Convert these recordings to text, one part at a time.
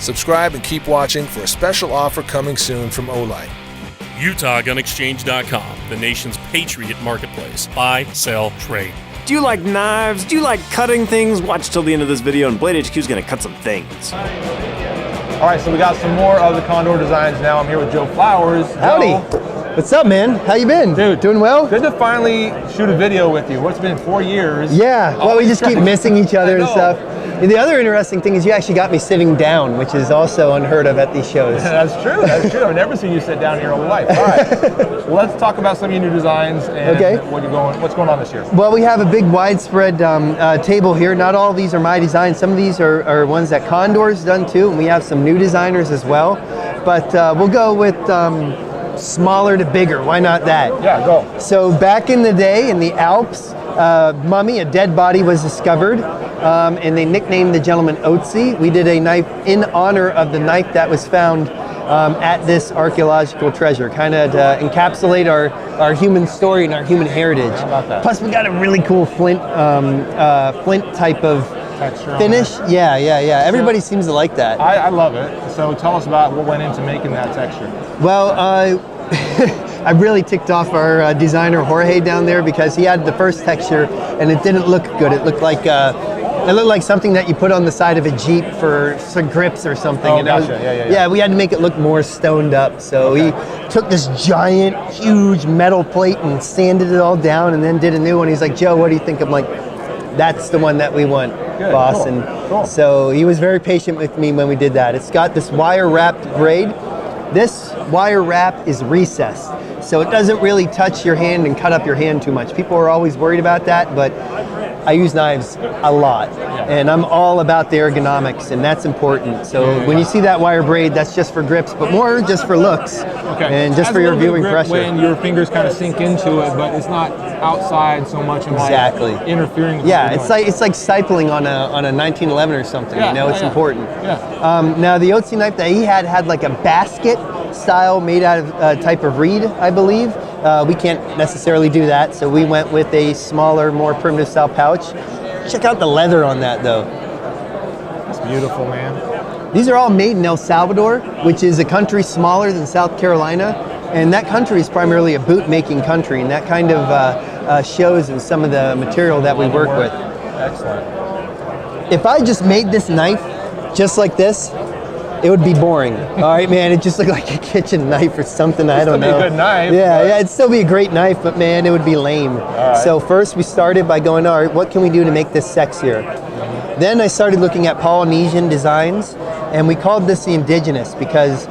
Subscribe and keep watching for a special offer coming soon from Olight. UtahGunExchange.com, the nation's patriot marketplace. Buy, sell, trade. Do you like knives? Do you like cutting things? Watch till the end of this video and Blade HQ is going to cut some things. All right, so we got some more of the Condor designs now. I'm here with Joe Flowers. Howdy. Joe, What's up, man? How you been? dude, doing well? Good to finally shoot a video with you. What's been 4 years? Yeah, well, we just keep missing each other and know. stuff. And the other interesting thing is you actually got me sitting down, which is also unheard of at these shows. That's true. That's true. I've never seen you sit down in your whole life. All right. Well, let's talk about some of your new designs and what's going on this year. Well, we have a big widespread table here. Not all of these are my designs. Some of these are ones that Condor's done too, and we have some new designers as well. But we'll go with smaller to bigger. Why not that? Yeah, go. So back in the day in the Alps, mummy, a dead body was discovered, and they nicknamed the gentleman Otzi. We did a knife in honor of the knife that was found at this archaeological treasure, kind of to encapsulate our human story and our human heritage. How about that? Plus, we got a really cool flint type of Texture on finish. it. Yeah. Everybody seems to like that. I love it. So tell us about what went into making that texture. Well, I really ticked off our designer Jorge down there because he had the first texture and it didn't look good. It looked like something that you put on the side of a Jeep for some grips or something. Oh, and gotcha. Yeah. We had to make it look more stoned up. So we took this giant, huge metal plate and sanded it all down and then did a new one. He's like, Joe, what do you think? I'm like, that's the one that we want, Good, boss. cool, And cool. so he was very patient with me when we did that. It's got this wire wrapped grade. This wire wrap is recessed, so it doesn't really touch your hand and cut up your hand too much. People are always worried about that, but I use knives a lot, and I'm all about the ergonomics, and that's important. So when you see that wire braid, that's just for grips, but more just for looks, and just Has for a your little bit of viewing grip pressure. when your fingers kind of sink into it, but it's not outside so much and Exactly. like interfering with Yeah, what you're it's like cycling on a 1911 or something. Yeah, you know, it's yeah. important. Yeah. Now the Otzi knife that he had like a basket style made out of a type of reed, I believe. We can't necessarily do that, so we went with a smaller, more primitive style pouch. Check out the leather on that though. It's beautiful, man. These are all made in El Salvador, which is a country smaller than South Carolina, and that country is primarily a boot making country, and that kind of shows in some of the material that we work with. Excellent. If I just made this knife just like this, it would be boring. All right, man, it just looked like a kitchen knife or something. I don't know. It'd still be a good knife. Yeah, it'd still be a great knife, but man, it would be lame. right. So first we started by going, all right, what can we do to make this sexier? Then I started looking at Polynesian designs, and we called this the indigenous because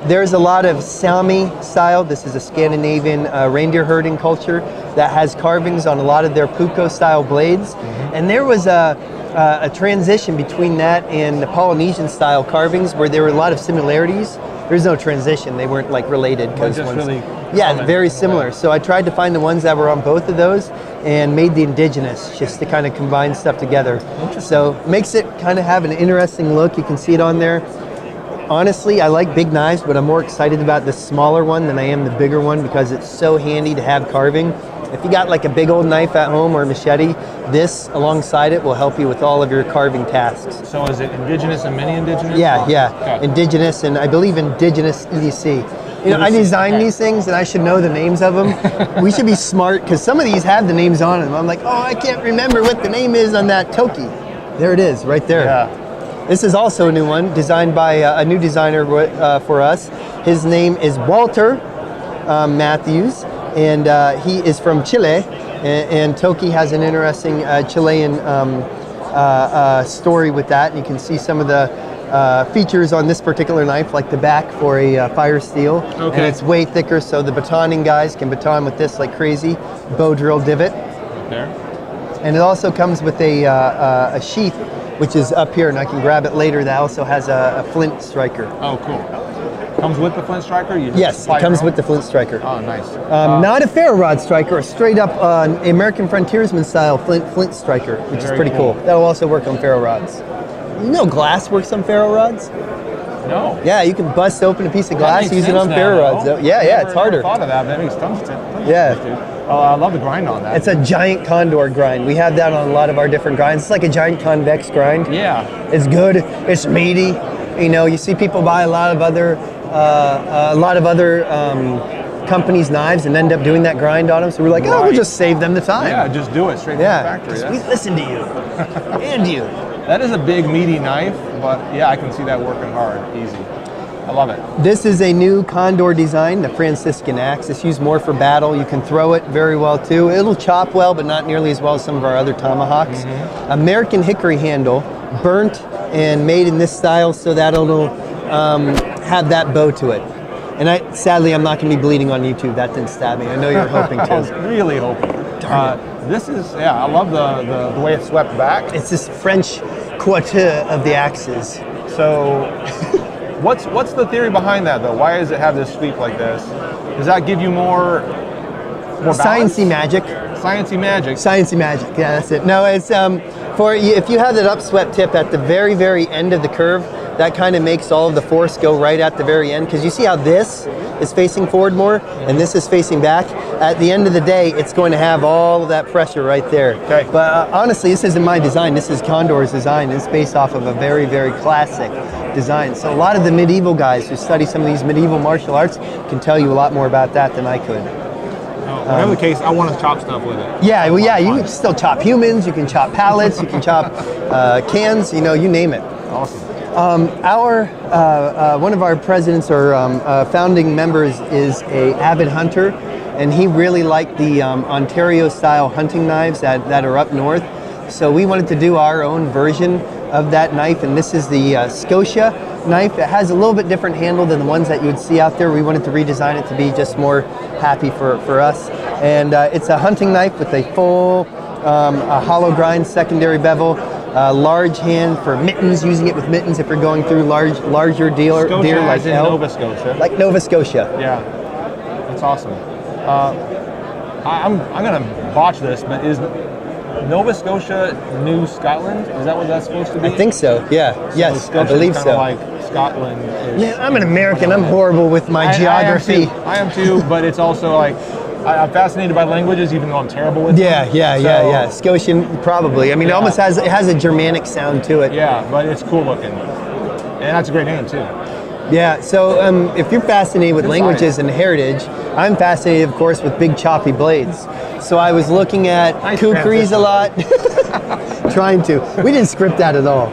there's a lot of Sami style. This is a Scandinavian reindeer herding culture that has carvings on a lot of their puko style blades. And there was a transition between that and the Polynesian style carvings where there were a lot of similarities. There's no transition, they weren't like related. But just really common. Very similar. So I tried to find the ones that were on both of those and made the indigenous just to kind of combine stuff together. So makes it kind of have an interesting look. You can see it on there. Honestly, I like big knives, but I'm more excited about the smaller one than I am the bigger one because it's so handy to have carving. If you got like a big old knife at home or a machete, this alongside it will help you with all of your carving tasks. So is it indigenous and mini-indigenous? Yeah. Okay. Indigenous and I believe indigenous EDC. You know, I design these things and I should know the names of them. We should be smart because some of these have the names on them. I'm like, oh, I can't remember what the name is on that Toki. There it is, right there. Yeah. This is also a new one, designed by a new designer for us. His name is Walter Matthews, and he is from Chile. And Toki has an interesting Chilean story with that. And you can see some of the features on this particular knife, like the back for a fire steel. Okay. And it's way thicker, so the batoning guys can baton with this like crazy. Bow drill divot. There. And it also comes with a sheath, which is up here, and I can grab it later. That also has a flint striker. Oh, cool. Comes with the flint striker? Yes, it comes with the flint striker. Oh, nice. Not a ferro rod striker, a straight up American frontiersman style flint striker, which is Very pretty cool. cool. That'll also work on ferro rods. You know glass works on ferro rods? No. Yeah, you can bust open a piece of glass, makes use it sense on now, ferro rods. though. Yeah, it's harder. I never thought of that, but that makes tons of sense. Yeah. Dude. Oh, I love the grind on that. It's a giant Condor grind. We have that on a lot of our different grinds. It's like a giant convex grind. Yeah. It's good, it's meaty, You know, you see people buy a lot of other companies' knives and end up doing that grind on them. So we're like, oh, we'll just save them the time. Yeah, just do it straight from the factory. We listen to you and you. That is a big meaty knife, but yeah, I can see that working hard, easy. I love it. This is a new Condor design, the Franciscan axe. It's used more for battle. You can throw it very well too. It'll chop well, but not nearly as well as some of our other tomahawks. American hickory handle, burnt and made in this style so that it'll have that bow to it. And sadly, I'm not going to be bleeding on YouTube. That didn't stab me. I know you're hoping to. I was really hoping. This is, I love the way it's swept back. It's this French quarter of the axes. So, what's the theory behind that though? Why does it have this sweep like this? Does that give you more balance? Sciencey magic. Sciencey magic. Sciencey magic. Yeah, that's it. No, it's if you have that upswept tip at the very, very end of the curve, that kind of makes all of the force go right at the very end, because you see how this is facing forward more and this is facing back. At the end of the day, it's going to have all of that pressure right there. Okay. But honestly, this isn't my design. This is Condor's design. It's based off of a very, very classic design. So a lot of the medieval guys who study some of these medieval martial arts can tell you a lot more about that than I could. Whatever the case, I want to chop stuff with it. Yeah, well, yeah, you can still chop humans, you can chop pallets, you can chop cans, you know, you name it. Awesome. One of our presidents or founding members is a avid hunter, and he really liked the Ontario-style hunting knives that are up north. So we wanted to do our own version of that knife, and this is the Scotia knife. It has a little bit different handle than the ones that you would see out there. We wanted to redesign it to be just more happy for us. And it's a hunting knife with a full a hollow grind secondary bevel. Large hand for mittens, using it with mittens if you're going through larger deer like Nova Scotia. Like Nova Scotia. Yeah, that's awesome. I'm gonna botch this, but is Nova Scotia New Scotland? Is that what that's supposed to be? I think so. Yeah. Yes, I believe so. Like Scotland. Yeah, I'm an American. I'm horrible with my geography. I am too, but it's also like, I'm fascinated by languages, even though I'm terrible with them. Yeah. Scotian, probably. I mean, it almost has a Germanic sound to it. Yeah, but it's cool looking, and that's a great name too. Yeah. So if you're fascinated with languages and heritage, I'm fascinated, of course, with big choppy blades. So I was looking at kukris a lot, trying to. We didn't script that at all.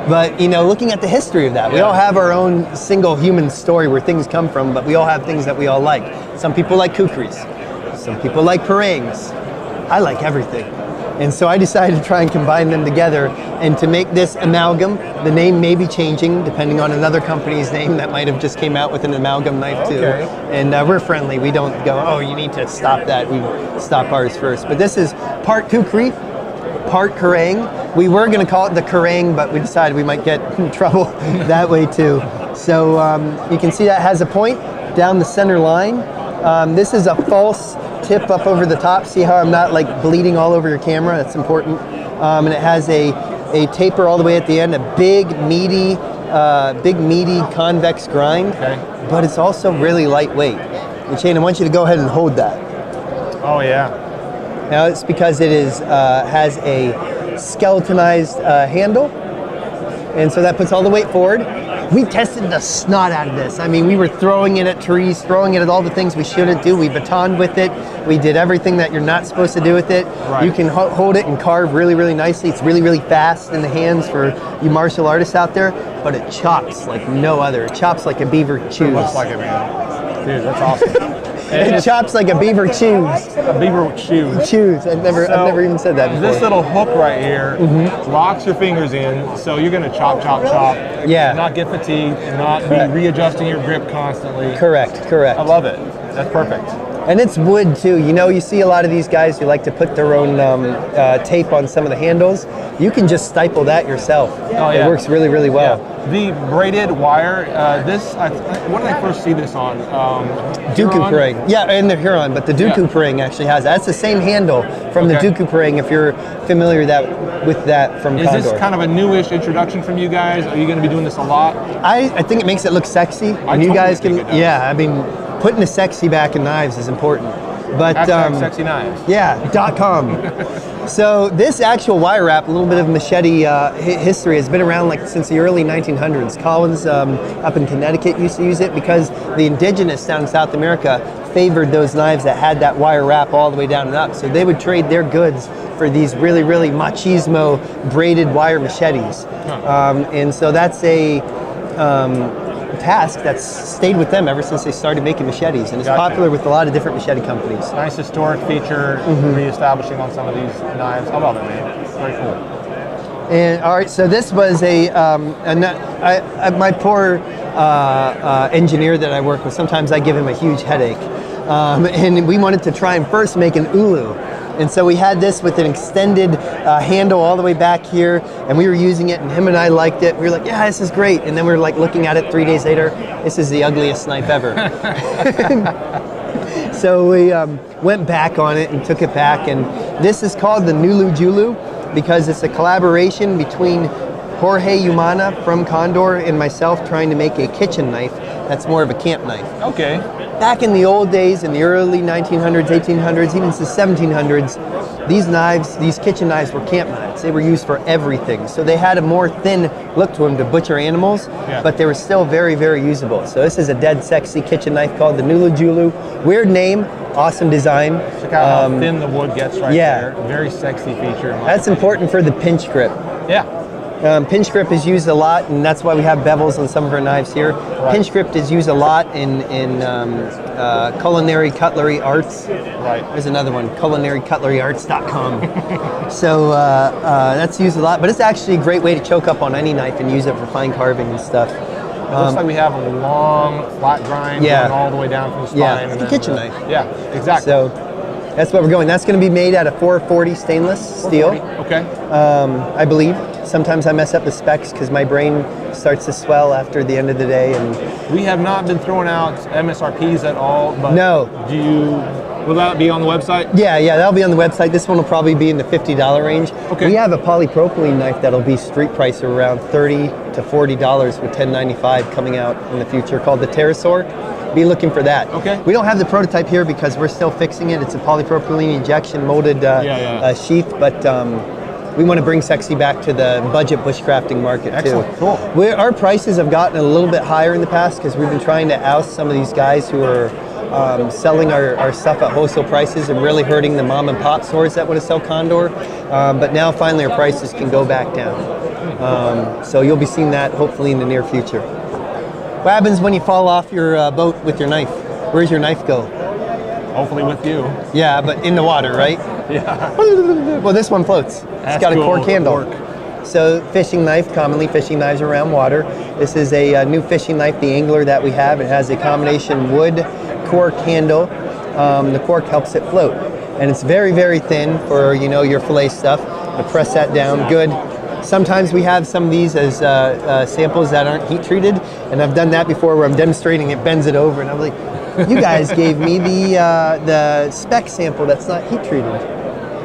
But, you know, looking at the history of that, we all have our own single human story where things come from, but we all have things that we all like. Some people like kukris. Some people like parangs. I like everything. And so I decided to try and combine them together, and to make this amalgam. The name may be changing depending on another company's name that might have just came out with an amalgam knife too. Okay. And we're friendly. We don't go, oh, you need to stop that. We stop ours first. But this is part kukri, part karang. We were going to call it the karang, but we decided we might get in trouble that way too. So you can see that has a point down the center line. This is a false tip up over the top. See how I'm not like bleeding all over your camera? That's important. And it has a taper all the way at the end, a big meaty convex grind. Okay. But it's also really lightweight. And Shane, I want you to go ahead and hold that. Oh yeah. Now it's because it is has a skeletonized handle, and so that puts all the weight forward. We tested the snot out of this. I mean, we were throwing it at trees, throwing it at all the things we shouldn't do. We batoned with it. We did everything that you're not supposed to do with it. Right. You can hold it and carve really, really nicely. It's really, really fast in the hands for you martial artists out there, but it chops like no other. It chops like a beaver chews. It looks like it, man. Dude, that's awesome. It chops like a beaver chews. A beaver chews. Chews. I've never even said that before. This little hook right here locks your fingers in, so you're gonna chop. Yeah. Not get fatigued, and not be readjusting your grip constantly. Correct. I love it. That's perfect. And it's wood too. You know, you see a lot of these guys who like to put their own tape on some of the handles. You can just staple that yourself. Oh, yeah. It works really, really well. Yeah. The braided wire, what did I first see this on? Dooku parang. Yeah, and the Huron, but the Dooku parang actually has that. That's the same handle from the Dooku parang, if you're familiar with that from Condor. Is this kind of a newish introduction from you guys? Are you going to be doing this a lot? I think it makes it look sexy. And you guys can, I mean, putting the sexy back in knives is important. But #sexy knives. Yeah, .com. So this actual wire wrap, a little bit of machete history, has been around like since the early 1900s. Collins up in Connecticut used to use it because the indigenous down in South America favored those knives that had that wire wrap all the way down and up. So they would trade their goods for these really, really machismo braided wire machetes. And so that's a task that's stayed with them ever since they started making machetes, and it's popular with a lot of different machete companies. Nice historic feature, reestablishing on some of these knives. I love it, man. It's very cool. And all right, so this was my poor engineer that I work with. Sometimes I give him a huge headache, and we wanted to try and first make an ulu. And so we had this with an extended handle all the way back here, and we were using it, and him and I liked it. We were like, yeah, this is great. And then we were like looking at it 3 days later, this is the ugliest knife ever. So we went back on it and took it back, and this is called the Nulu Julu because it's a collaboration between Jorge Umana from Condor and myself trying to make a kitchen knife that's more of a camp knife. Okay. Back in the old days, in the early 1900s, 1800s, even the 1700s, these knives, these kitchen knives were camp knives. They were used for everything. So they had a more thin look to them to butcher animals, but they were still very, very usable. So this is a dead sexy kitchen knife called the Nulu Julu. Weird name, awesome design. Check out how thin the wood gets right there. Very sexy feature. That's important for the pinch grip. Yeah. Pinch grip is used a lot, and that's why we have bevels on some of our knives here. Right. Pinch grip is used a lot in culinary cutlery arts. Right. There's another one, culinarycutleryarts.com. So that's used a lot, but it's actually a great way to choke up on any knife and use it for fine carving and stuff. It looks like we have a long flat grind going all the way down from the spine. Yeah, it's and a kitchen knife. Yeah, exactly. So that's what we're going. That's going to be made out of 440 stainless steel. Okay. I believe. Sometimes I mess up the specs because my brain starts to swell after the end of the day. And we have not been throwing out MSRPs at all, but no. Will that be on the website? Yeah, that'll be on the website. This one will probably be in the $50 range. Okay. We have a polypropylene knife that'll be street price around $30 to $40 with $10.95 coming out in the future called the Pterosaur. Be looking for that. Okay. We don't have the prototype here because we're still fixing it. It's a polypropylene injection molded sheath, but we want to bring sexy back to the budget bushcrafting market too. Excellent. Cool. Our prices have gotten a little bit higher in the past because we've been trying to oust some of these guys who are selling our stuff at wholesale prices and really hurting the mom and pop stores that want to sell Condor. But now finally our prices can go back down. So you'll be seeing that hopefully in the near future. What happens when you fall off your boat with your knife? Where's your knife go? Hopefully with you. Yeah, but in the water, right? Yeah. Well, this one floats. It's got a cork handle. So fishing knife, commonly fishing knives around water. This is a new fishing knife, the Angler that we have. It has a combination wood cork handle. The cork helps it float. And it's very, very thin for, your fillet stuff. I press that down, good. Sometimes we have some of these as samples that aren't heat treated, and I've done that before where I'm demonstrating it, bends it over, and I'm like, you guys gave me the spec sample that's not heat treated.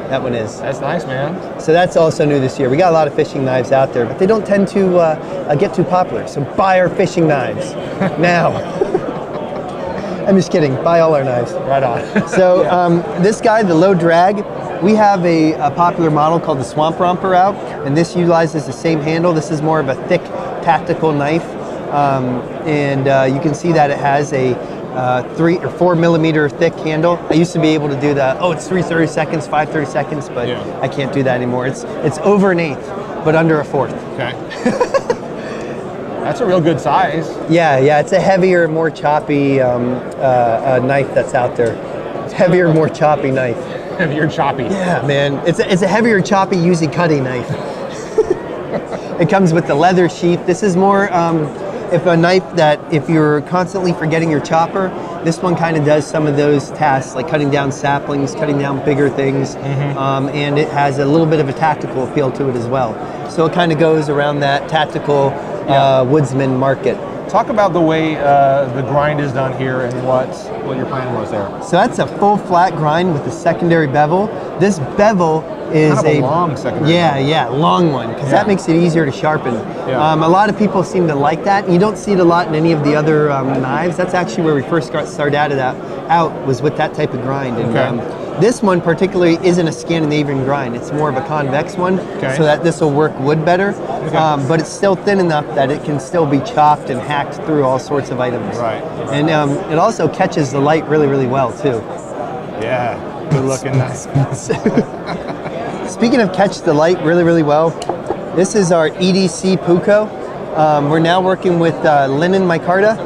That one is. That's nice, man. So that's also new this year. We got a lot of fishing knives out there, but they don't tend to get too popular. So buy our fishing knives now. I'm just kidding. Buy all our knives. Right on. So this guy, the low drag, we have a popular model called the Swamp Romper out, and this utilizes the same handle. This is more of a thick tactical knife, and you can see that it has a 3 or 4 millimeter thick handle. I used to be able to do that. Oh, it's 3/30 seconds, 5/30 seconds, but I can't do that anymore. It's over an eighth, but under a fourth. Okay. That's a real good size. Yeah, it's a heavier, more choppy knife that's out there. It's heavier, more choppy knife. Heavier, choppy. Yeah, man. It's a heavier, choppy, Uzi cutting knife. It comes with the leather sheath. This is more if a knife that if you're constantly forgetting your chopper, this one kind of does some of those tasks like cutting down saplings, cutting down bigger things, and it has a little bit of a tactical appeal to it as well. So it kind of goes around that tactical woodsman market. Talk about the way the grind is done here and what your plan was there. So that's a full flat grind with a secondary bevel. This bevel is kind of a long secondary bevel. Long one, because that makes it easier to sharpen. Yeah. A lot of people seem to like that. You don't see it a lot in any of the other knives. That's actually where we first started out was with that type of grind. And This one particularly isn't a Scandinavian grind. It's more of a convex one, Okay. so that this will work wood better. But it's still thin enough that it can still be chopped and hacked through all sorts of items. Right. And it also catches the light really, really well too. Yeah, good looking. Nice. Speaking of catch the light really, really well, this is our EDC Puko. We're now working with linen micarta,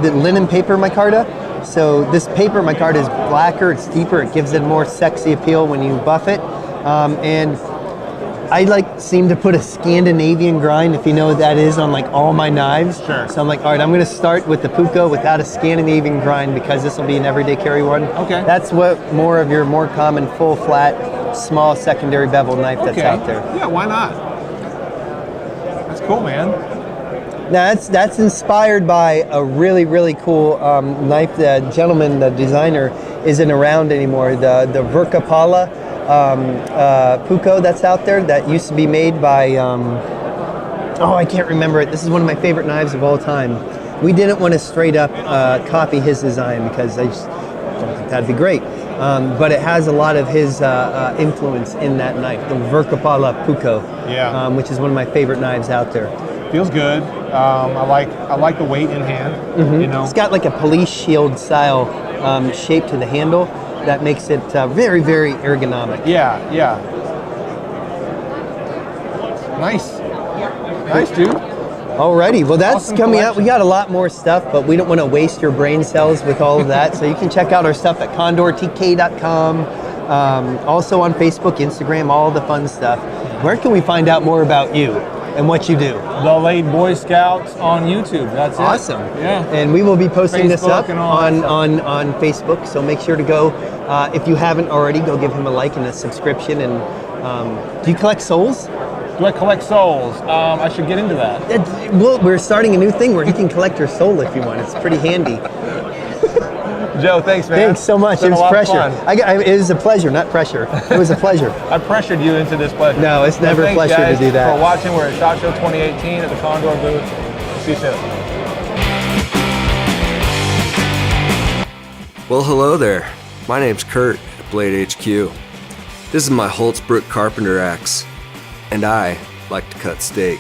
the linen paper micarta. So this paper micarta is blacker, it's deeper, it gives it a more sexy appeal when you buff it. And I seem to put a Scandinavian grind, if you know what that is, on all my knives. Sure. So I'm like, all right, I'm gonna start with the Puko without a Scandinavian grind because this will be an everyday carry one. Okay. That's what more of your more common full flat, small secondary bevel knife that's out there. Yeah, why not? That's cool, man. Now that's inspired by a really, really cool knife. The gentleman, the designer, isn't around anymore. The Verkapala Puko that's out there that used to be made by, I can't remember it. This is one of my favorite knives of all time. We didn't want to straight up copy his design because I just don't think that'd be great. But it has a lot of his influence in that knife, the Verkapala Puko, which is one of my favorite knives out there. Feels good. I like the weight in hand. You know, It's got a police shield style shape to the handle that makes it very, very ergonomic. Yeah. Nice, dude. Alrighty, well that's Awesome coming out. collection. We got a lot more stuff, but we don't want to waste your brain cells with all of that. So you can check out our stuff at condortk.com, also on Facebook, Instagram, all the fun stuff. Where can we find out more about you and what you do? The Late Boy Scouts on YouTube. That's it. Awesome. Yeah. And we will be posting this Facebook up and all that on Facebook. So make sure to go, if you haven't already, go give him a like and a subscription. And do you collect souls? Do I collect souls? I should get into that. Well, we're starting a new thing where you can collect your soul if you want. It's pretty handy. Joe, thanks, man. Thanks so much. It's been It was a lot of pressure. fun. It was a pleasure, not pressure. It was a pleasure. I pressured you into this pleasure. No, it's never a Thanks, pleasure to guys, do that. For watching, we're at SHOT Show 2018 at the Condor booth. See you soon. Well, hello there. My name's Kurt at Blade HQ. This is my Holtzbrook Carpenter axe, and I like to cut steak.